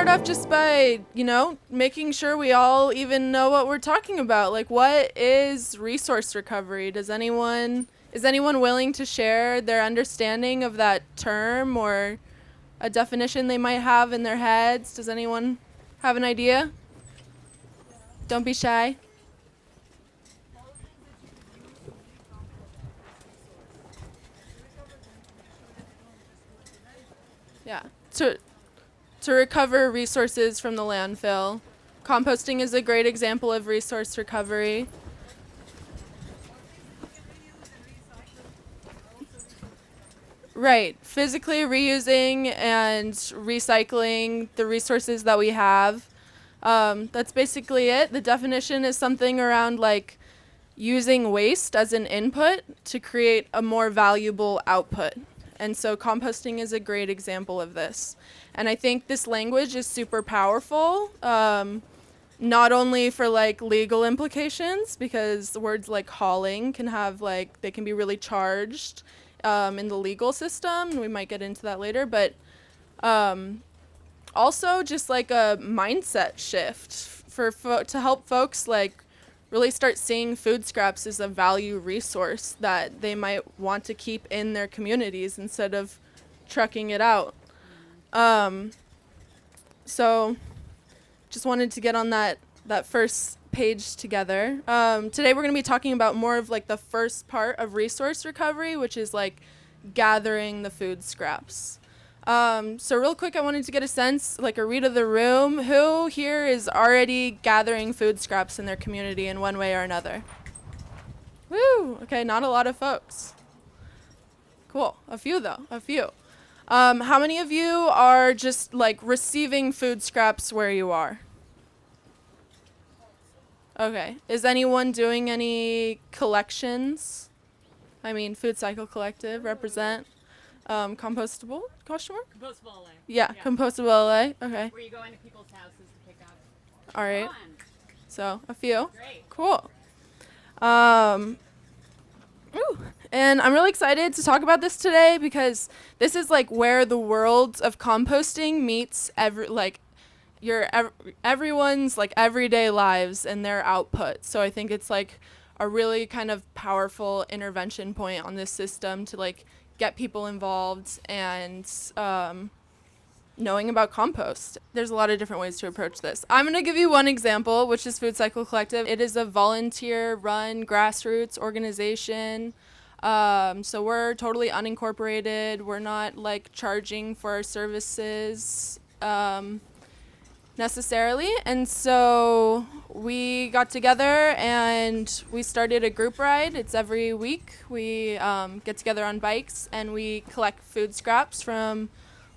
start off just by, making sure we all even know what we're talking about. Like, what is resource recovery? Is anyone willing to share their understanding of that term or a definition they might have in their heads? Does anyone have an idea? Don't be shy. Yeah. To recover resources from the landfill. Composting is a great example of resource recovery. Right. Physically reusing and recycling the resources that we have. That's basically it. The definition is something around like using waste as an input to create a more valuable output. And so composting is a great example of this. And I think this language is super powerful, not only for like legal implications, because words like hauling can have they can be really charged in the legal system. And we might get into that later, but also just like a mindset shift to help folks really start seeing food scraps as a value resource that they might want to keep in their communities instead of trucking it out. So just wanted to get on that first page together. Today we're going to be talking about more of the first part of resource recovery, which is gathering the food scraps. So real quick, I wanted to get a sense, a read of the room. Who here is already gathering food scraps in their community in one way or another? Woo! Okay, not a lot of folks. Cool. A few, though. A few. How many of you are just, receiving food scraps where you are? Okay. Is anyone doing any collections? I mean, Food Cycle Collective, represent. Compostable? Question mark? Compostable LA. Yeah, compostable LA. Okay. Where you go into people's houses to pick up. All right. Fun. So, a few. Great. Cool. And I'm really excited to talk about this today because this is where the world of composting meets everyone's everyday lives and their output. So I think it's a really kind of powerful intervention point on this system to get people involved and knowing about compost. There's a lot of different ways to approach this. I'm going to give you one example, which is Food Cycle Collective. It is a volunteer-run grassroots organization. So we're totally unincorporated. We're not charging for our services necessarily. And so we got together and we started a group ride. It's every week. We get together on bikes and we collect food scraps from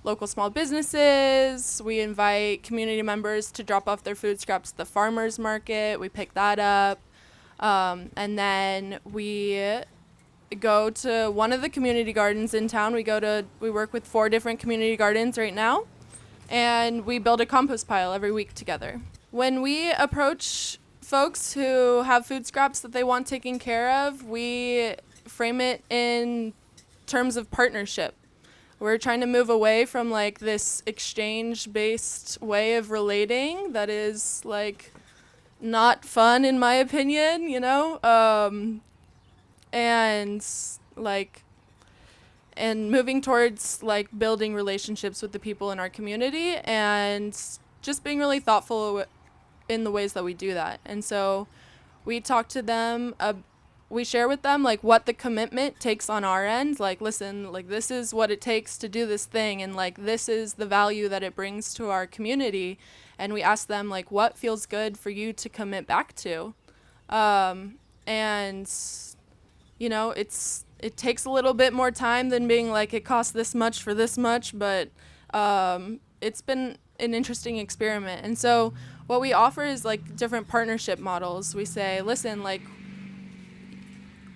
local small businesses. We invite community members to drop off their food scraps at the farmers market. We pick that up. And then we go to one of the community gardens in town. We work with 4 different community gardens right now. And we build a compost pile every week together. When we approach folks who have food scraps that they want taken care of, we frame it in terms of partnership. We're trying to move away from this exchange-based way of relating that is not fun in my opinion, and moving towards building relationships with the people in our community and just being really thoughtful in the ways that we do that. And so we talk to them, we share with them what the commitment takes on our end. Listen, this is what it takes to do this thing, and this is the value that it brings to our community. And we ask them what feels good for you to commit back to. And it takes a little bit more time than being it costs this much for this much, but it's been an interesting experiment. And so what we offer is different partnership models. We say, listen,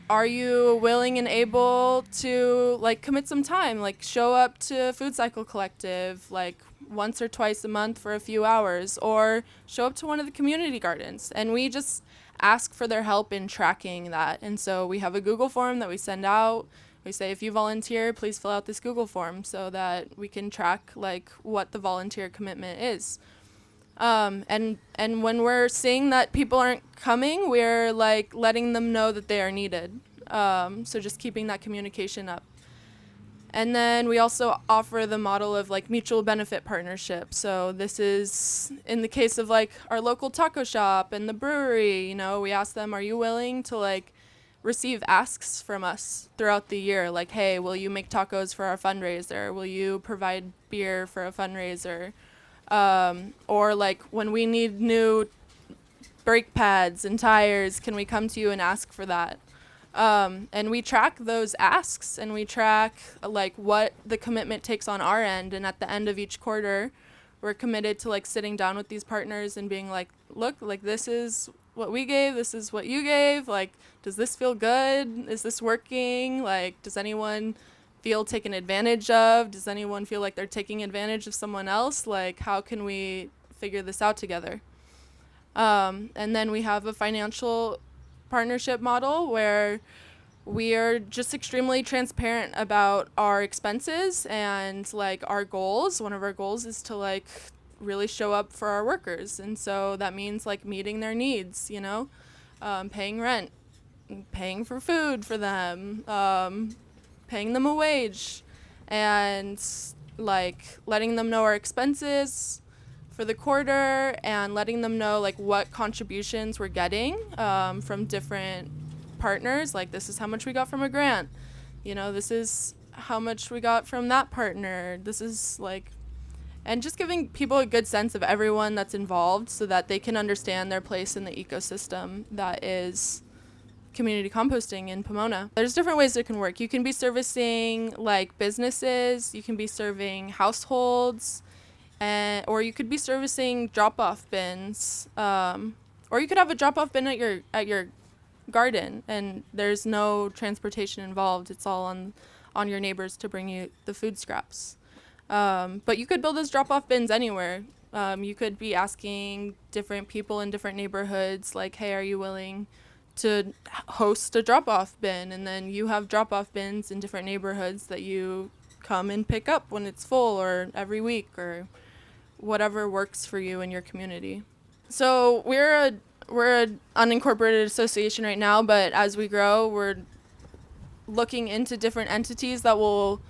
are you willing and able to commit some time, show up to Food Cycle Collective once or twice a month for a few hours, or show up to one of the community gardens? And we just ask for their help in tracking that. And so we have a Google form that we send out. we say, if you volunteer, please fill out this Google form so that we can track like what the volunteer commitment is. And when we're seeing that people aren't coming, we're like letting them know that they are needed. So just keeping that communication up. And then we also offer the model of like mutual benefit partnership. So this is in the case of like our local taco shop and the brewery, you know, we ask them, are you willing to like receive asks from us throughout the year? Like, hey, will you make tacos for our fundraiser? Will you provide beer for a fundraiser? Or like when we need new brake pads and tires, can we come to you and ask for that? And we track those asks, and we track like what the commitment takes on our end. And at the end of each quarter, we're committed to like sitting down with these partners and being like, look, like this is what we gave, this is what you gave. Like, does this feel good? Is this working? Like, does anyone feel taken advantage of? Does anyone feel like they're taking advantage of someone else? Like, how can we figure this out together? And then we have a financial partnership model where we are just extremely transparent about our expenses and like our goals. One of our goals is to like really show up for our workers, and so that means like meeting their needs, you know, paying rent, paying for food for them, paying them a wage, and like letting them know our expenses for the quarter and letting them know like what contributions we're getting from different partners. Like, this is how much we got from a grant, you know, this is how much we got from that partner, this is like, and just giving people a good sense of everyone that's involved so that they can understand their place in the ecosystem that is community composting in Pomona. There's different ways it can work. You can be servicing like businesses, you can be serving households, or you could be servicing drop-off bins, or you could have a drop-off bin at your garden, and there's no transportation involved. It's all on your neighbors to bring you the food scraps. But you could build those drop-off bins anywhere. You could be asking different people in different neighborhoods, like, hey, are you willing to host a drop-off bin? And then you have drop-off bins in different neighborhoods that you come and pick up when it's full, or every week, or whatever works for you in your community. So we're an unincorporated association right now, but as we grow, we're looking into different entities that will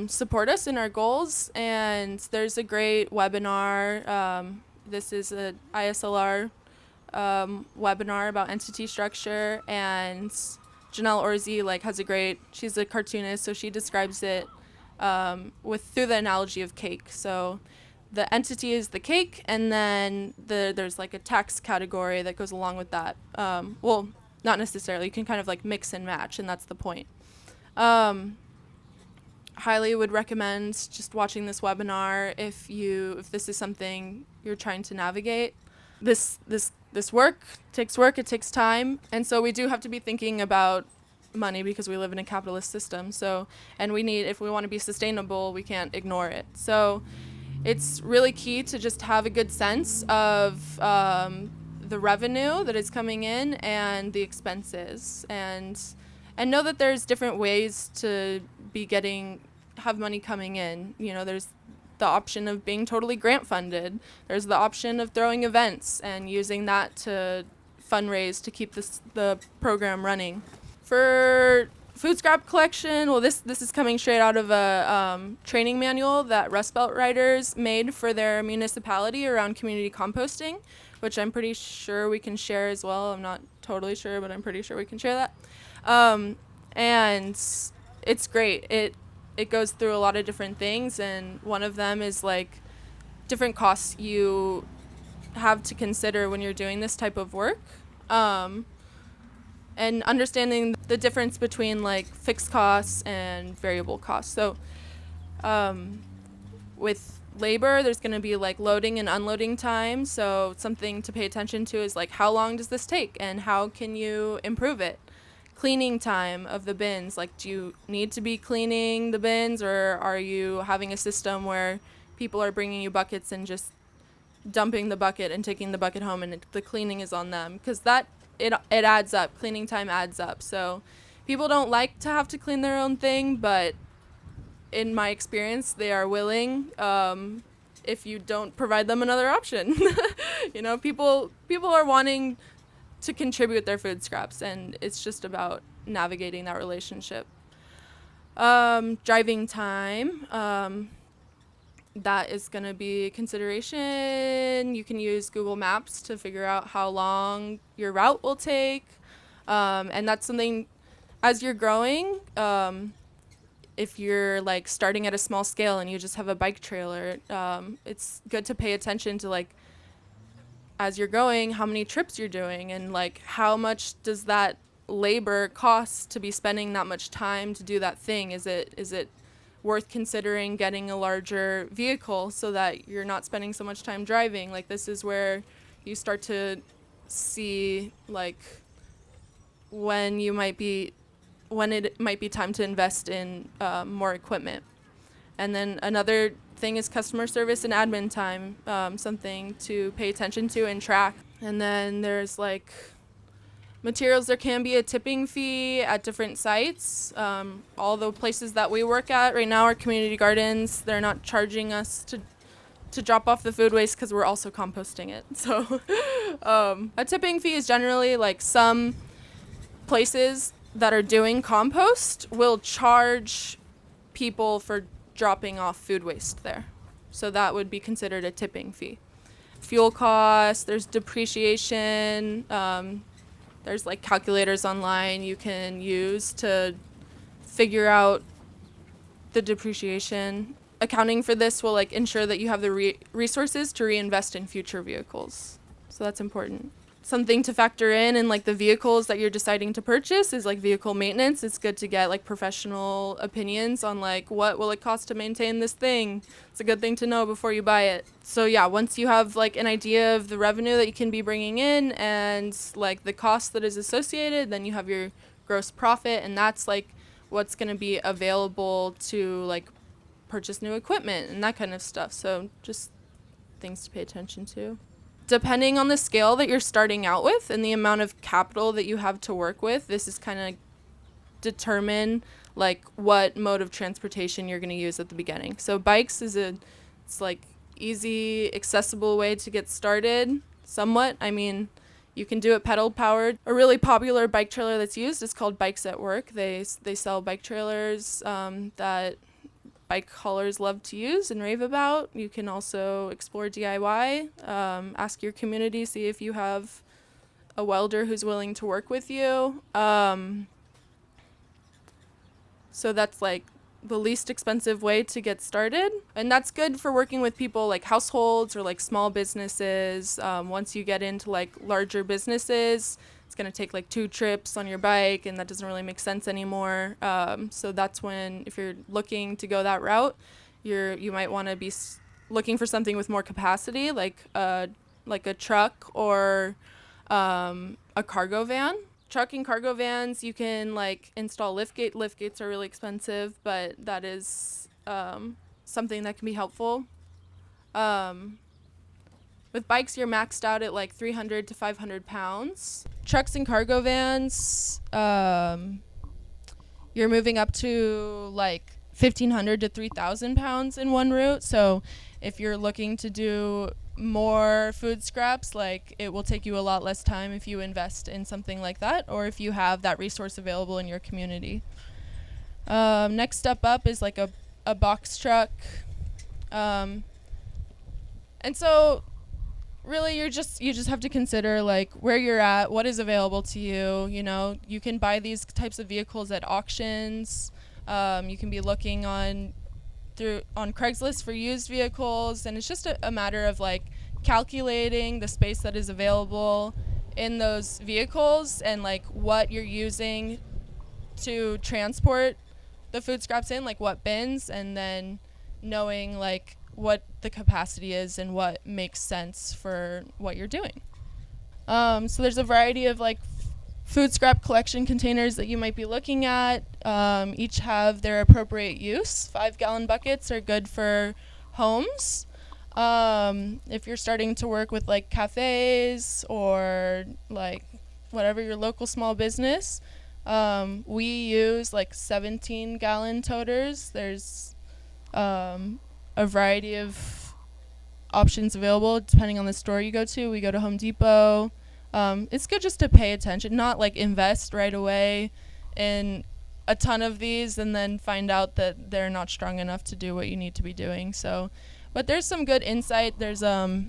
support us in our goals. And there's a great webinar. This is a ISLR webinar about entity structure, and Janelle Orzi has a great, she's a cartoonist, so she describes it through the analogy of cake. So the entity is the cake, and then there's like a tax category that goes along with that. Well, not necessarily. You can kind of mix and match, and that's the point. Highly would recommend just watching this webinar if this is something you're trying to navigate. This work takes work, it takes time, and so we do have to be thinking about money because we live in a capitalist system. So, and if we want to be sustainable, we can't ignore it. So it's really key to just have a good sense of the revenue that is coming in and the expenses, and know that there's different ways to have money coming in. You know, there's the option of being totally grant funded. There's the option of throwing events and using that to fundraise to keep the program running. For food scrap collection, well, this is coming straight out of a training manual that Rust Belt Riders made for their municipality around community composting, which I'm pretty sure we can share as well. I'm not totally sure, but I'm pretty sure we can share that. And it's great. It goes through a lot of different things, and one of them is different costs you have to consider when you're doing this type of work. And understanding the difference between fixed costs and variable costs. So with labor, there's going to be loading and unloading time. So something to pay attention to is how long does this take and how can you improve it? Cleaning time of the bins, do you need to be cleaning the bins, or are you having a system where people are bringing you buckets and just dumping the bucket and taking the bucket home, and the cleaning is on them? Because it adds up. Cleaning time adds up. So People don't like to have to clean their own thing, but in my experience, they are willing if you don't provide them another option. People are wanting to contribute their food scraps, and it's just about navigating that relationship. Driving time, that is going to be a consideration. You can use Google Maps to figure out how long your route will take, and that's something as you're growing. If you're like starting at a small scale and you just have a bike trailer, it's good to pay attention to like as you're going how many trips you're doing and like how much does that labor cost to be spending that much time to do that thing. Is it worth considering getting a larger vehicle so that you're not spending so much time driving? Like this is where you start to see like when it might be time to invest in more equipment. And then another thing is customer service and admin time, something to pay attention to and track. And then there's like materials. There can be a tipping fee at different sites. All the places that we work at right now are community gardens. They're not charging us to drop off the food waste because we're also composting it. So a tipping fee is generally like some places that are doing compost will charge people for dropping off food waste there. So that would be considered a tipping fee. Fuel costs, there's depreciation, there's like calculators online you can use to figure out the depreciation. Accounting for this will like ensure that you have the resources to reinvest in future vehicles. So that's important. Something to factor in like the vehicles that you're deciding to purchase is like vehicle maintenance. It's good to get like professional opinions on like what will it cost to maintain this thing. It's a good thing to know before you buy it. So yeah, once you have like an idea of the revenue that you can be bringing in and like the cost that is associated, then you have your gross profit, and that's like what's going to be available to like purchase new equipment and that kind of stuff. So just things to pay attention to. Depending on the scale that you're starting out with and the amount of capital that you have to work with, this is kind of determine like what mode of transportation you're going to use at the beginning. So bikes it's like easy, accessible way to get started somewhat. I mean, you can do it pedal powered. A really popular bike trailer that's used is called Bikes at Work. They sell bike trailers that bike haulers love to use and rave about. You can also explore DIY, ask your community, see if you have a welder who's willing to work with you. So that's like the least expensive way to get started. And that's good for working with people like households or like small businesses. Once you get into like larger businesses, it's going to take like 2 trips on your bike, and that doesn't really make sense anymore. So that's when, if you're looking to go that route, you might want to be looking for something with more capacity, like a truck or a cargo van. Truck and cargo vans, you can like install liftgate. Liftgates are really expensive, but that is something that can be helpful. With bikes, you're maxed out at like 300 to 500 pounds. Trucks and cargo vans, you're moving up to like 1,500 to 3,000 pounds in one route. So if you're looking to do more food scraps, like it will take you a lot less time if you invest in something like that, or if you have that resource available in your community. Next step up is like a box truck. And so really you just have to consider like where you're at, what is available to you. You know, you can buy these types of vehicles at auctions. You can be looking on Craigslist for used vehicles, and it's just a matter of like calculating the space that is available in those vehicles and like what you're using to transport the food scraps in, like what bins, and then knowing like what the capacity is and what makes sense for what you're doing. So there's a variety of like food scrap collection containers that you might be looking at. Each have their appropriate use. 5-gallon buckets are good for homes. If you're starting to work with like cafes or like whatever your local small business, We use like 17-gallon toters. There's a variety of options available depending on the store you go to. We go to Home Depot. It's good just to pay attention, not like invest right away in a ton of these and then find out that they're not strong enough to do what you need to be doing. So, but there's some good insight. There's a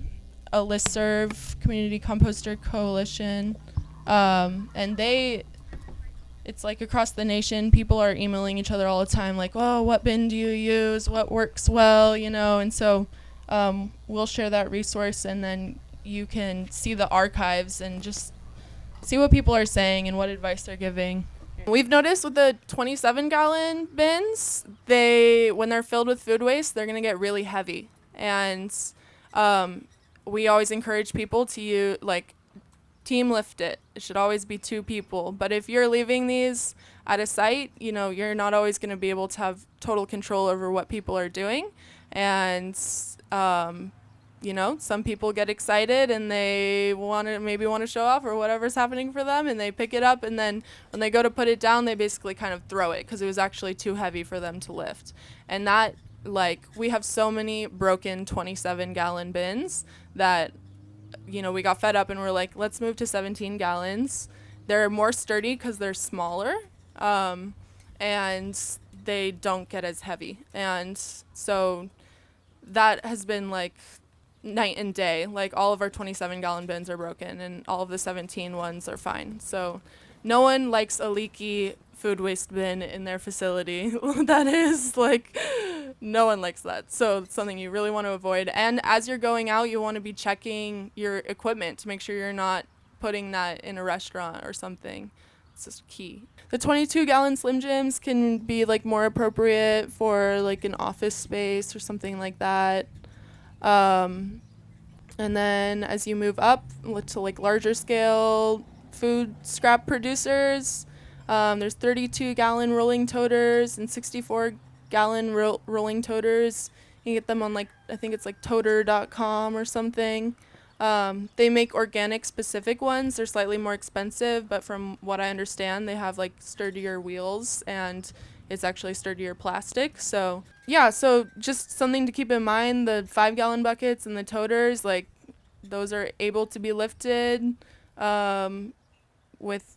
listserv, Community Composter Coalition, and it's like across the nation, people are emailing each other all the time, like, oh, what bin do you use? What works well, and so we'll share that resource, and then you can see the archives and just see what people are saying and what advice they're giving. We've noticed with the 27-gallon bins, when they're filled with food waste, they're going to get really heavy. And we always encourage people to team lift it. It should always be 2 people. But if you're leaving these at a site, you're not always going to be able to have total control over what people are doing. And some people get excited and they want to show off or whatever's happening for them, and they pick it up, and then when they go to put it down, they basically kind of throw it because it was actually too heavy for them to lift. And that, we have so many broken 27-gallon bins that, we got fed up and we're like, let's move to 17 gallons. They're more sturdy because they're smaller, and they don't get as heavy. And so that has been night and day. All of our 27-gallon bins are broken and all of the 17 ones are fine. So no one likes a leaky food waste bin in their facility. That is no one likes that. So it's something you really want to avoid. And as you're going out, you want to be checking your equipment to make sure you're not putting that in a restaurant or something. It's just key. The 22-gallon Slim Jims can be more appropriate for an office space or something like that. And then as you move up to larger scale food scrap producers, there's 32-gallon rolling toters and 64-gallon rolling toters. You can get them on I think it's toter.com or something. They make organic specific ones. They're slightly more expensive, but from what I understand, they have sturdier wheels and it's actually sturdier plastic. So yeah, so just something to keep in mind, the 5-gallon buckets and the toters, those are able to be lifted with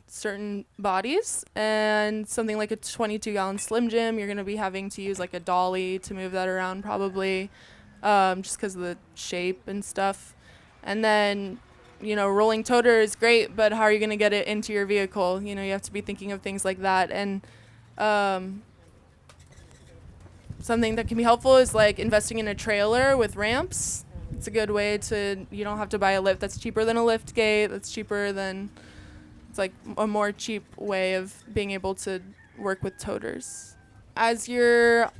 certain bodies, and something like a 22-gallon Slim Jim, you're going to be having to use a dolly to move that around probably, just because of the shape and stuff. And then, rolling toter is great, but how are you going to get it into your vehicle? You have to be thinking of things like that. And something that can be helpful is investing in a trailer with ramps. It's a good way you don't have to buy a lift. That's cheaper than a lift gate. That's cheaper than, it's a more cheap way of being able to work with toters. As you're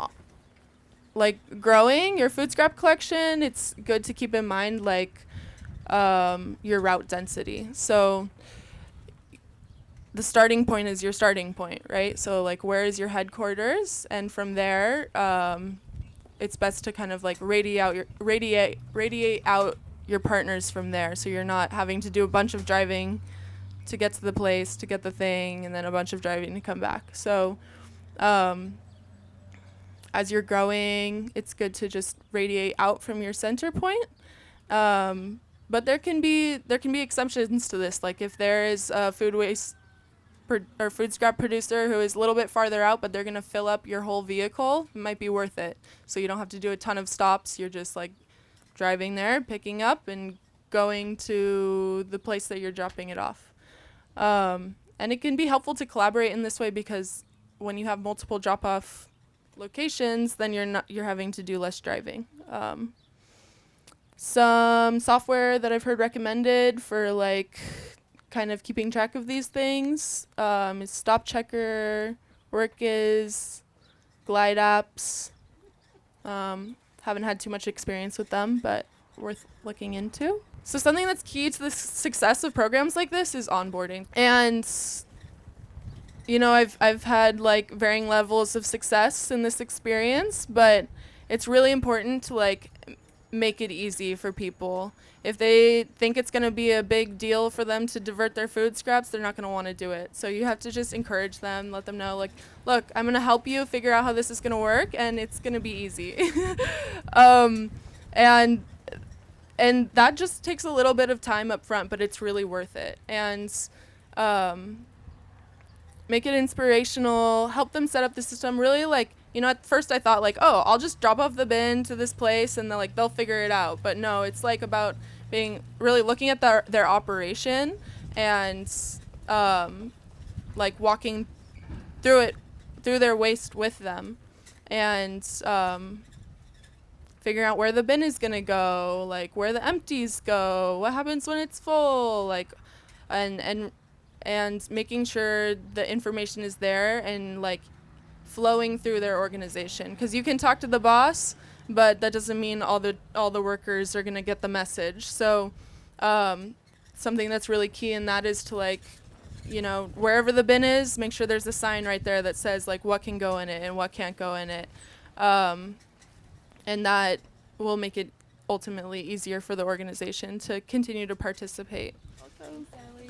growing your food scrap collection, it's good to keep in mind your route density. So the starting point is your starting point, right? So where is your headquarters, and from there it's best to kind of radiate out your partners from there, so you're not having to do a bunch of driving to get to the place to get the thing, and then a bunch of driving to come back. So as you're growing, it's good to just radiate out from your center point. But there can be exceptions to this. If there is a food waste or food scrap producer who is a little bit farther out, but they're going to fill up your whole vehicle, it might be worth it. So you don't have to do a ton of stops. You're just driving there, picking up, and going to the place that you're dropping it off. And it can be helpful to collaborate in this way, because when you have multiple drop-off locations, then you're having to do less driving. Some software that I've heard recommended for kind of keeping track of these things is Stop Checker, Workiz, Glide Apps. Haven't had too much experience with them, but worth looking into. So something that's key to the success of programs like this is onboarding. And I've had varying levels of success in this experience, but it's really important to make it easy for people. If they think it's going to be a big deal for them to divert their food scraps, they're not going to want to do it. So you have to just encourage them, let them know, like, look, I'm going to help you figure out how this is going to work, and it's going to be easy. And that just takes a little bit of time up front, but it's really worth it. And make it inspirational, help them set up the system. Really, like, at first I thought, like, oh, I'll just drop off the bin to this place and they'll figure it out. But no, it's like about being really looking at their operation and like walking through their waste with them, and figuring out where the bin is gonna go, like where the empties go, what happens when it's full, like, and making sure the information is there and like flowing through their organization. Because you can talk to the boss, but that doesn't mean all the workers are gonna get the message. So something that's really key in that is to, like, wherever the bin is, make sure there's a sign right there that says like what can go in it and what can't go in it, and that will make it ultimately easier for the organization to continue to participate. Thanks, Ellie.